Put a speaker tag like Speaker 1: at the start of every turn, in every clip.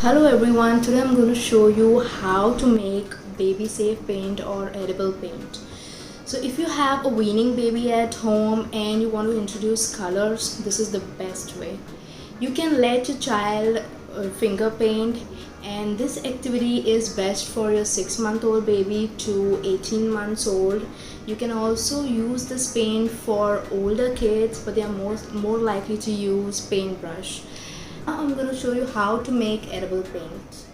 Speaker 1: Hello everyone, today I'm going to show you how to make baby safe paint or edible paint. So if you have a weaning baby at home and you want to introduce colors, this is the best way. You can let your child finger paint, and this activity is best for your 6-month-old baby to 18 months old. You can also use this paint for older kids, but they are more likely to use paintbrush. Now I'm going to show you how to make edible paint.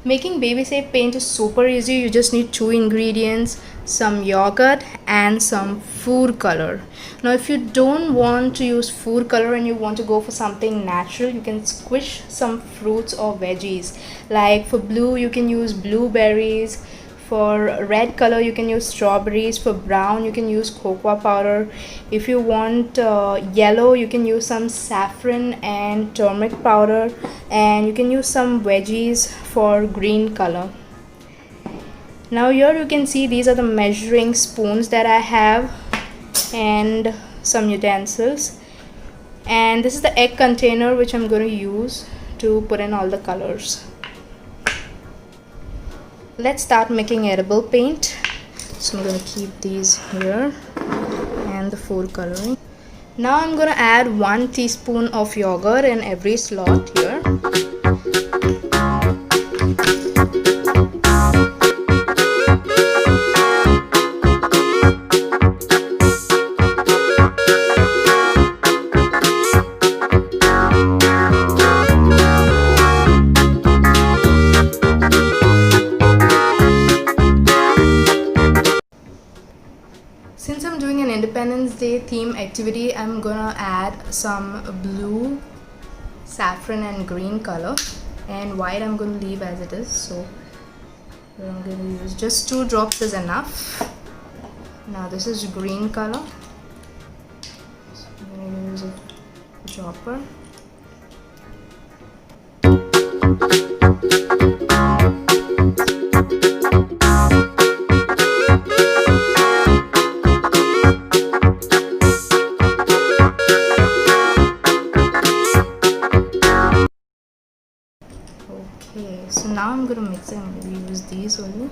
Speaker 1: Making baby safe paint is super easy. You just need 2 ingredients, some yogurt and some food color. Now if you don't want to use food color and you want to go for something natural, you can squish some fruits or veggies. Like for blue you can use blueberries, for red color you can use strawberries, for brown you can use cocoa powder. If you want yellow, you can use some saffron and turmeric powder, and you can use some veggies for green color. Now here you can see these are the measuring spoons that I have and some utensils, and this is the egg container which I'm going to use to put in all the colors. Let's start making edible paint. So I'm going to keep these here and the food coloring. Now I'm going to add 1 teaspoon of yogurt in every slot here. Since I'm doing an Independence Day theme activity, I'm gonna add some blue, saffron and green color, and white I'm gonna leave as it is. So I'm gonna use just 2 drops is enough. Now this is green color, so I'm gonna use a dropper. Okay, so now I'm going to mix it. I'm going to use these only.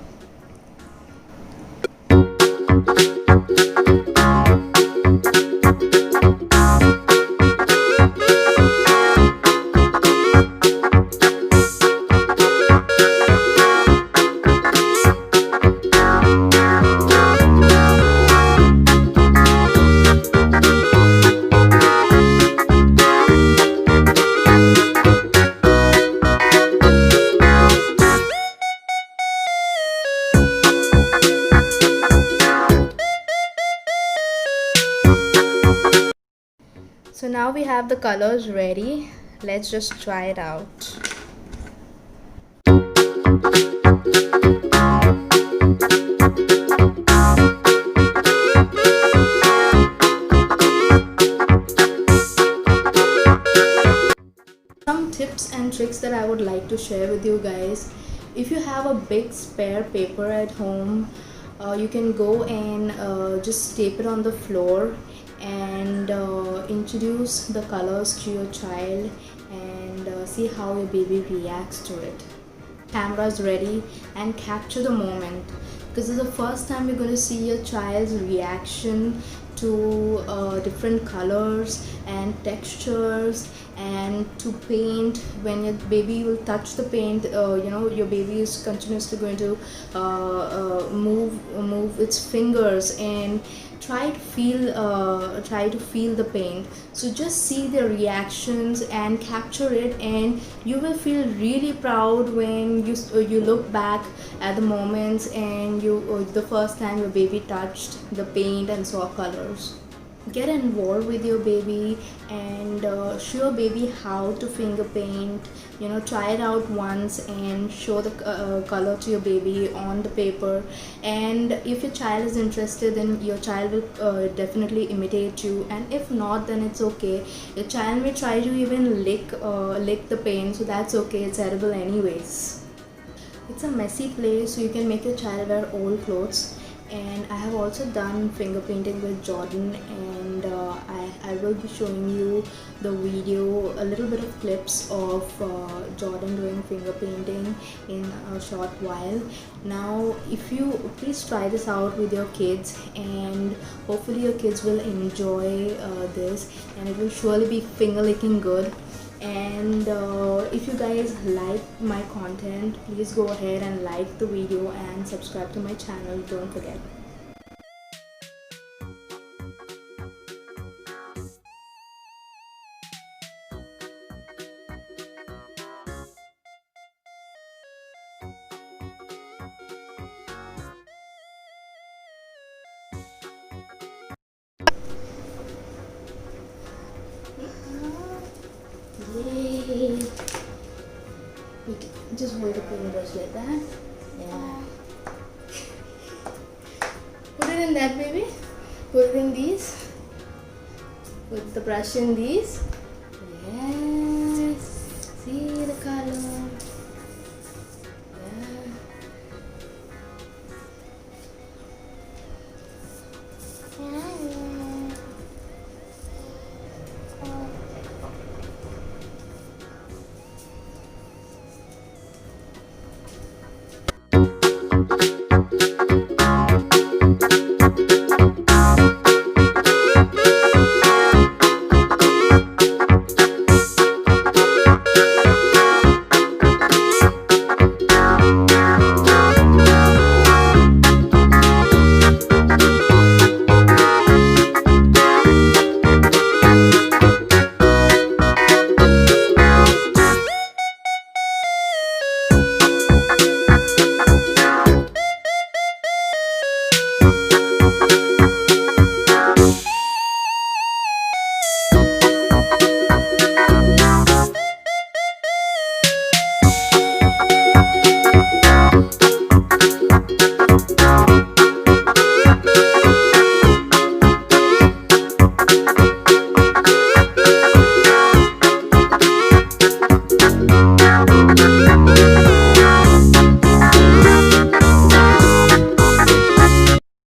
Speaker 1: So now we have the colors ready. Let's just try it out. Some tips and tricks that I would like to share with you guys. If you have a big spare paper at home, you can go and just tape it on the floor and introduce the colors to your child and see how your baby reacts to it. Camera's ready and capture the moment, because this is the first time you're going to see your child's reaction to different colors and textures and to paint. When your baby will touch the paint, your baby is continuously going to move its fingers and try to feel the paint. So just see their reactions and capture it, and you will feel really proud when you look back at the moments and the first time your baby touched the paint and saw colors. Get involved with your baby and show your baby how to finger paint. Try it out once and show the color to your baby on the paper, and if your child is interested, then your child will definitely imitate you, and if not, then it's okay. Your child may try to even lick the paint, so that's okay, it's edible anyways. It's a messy play, so you can make your child wear old clothes. And I have also done finger painting with Jordan, and I will be showing you the video, a little bit of clips of Jordan doing finger painting in a short while. Now if you please try this out with your kids, and hopefully your kids will enjoy this, and it will surely be finger licking good. And if you guys like my content, please go ahead and like the video and subscribe to my channel, don't forget. Yay! Just hold the paintbrush like that. Yeah. Put it in that, baby. Put it in these. Put the brush in these. Yes. See the color. Yeah.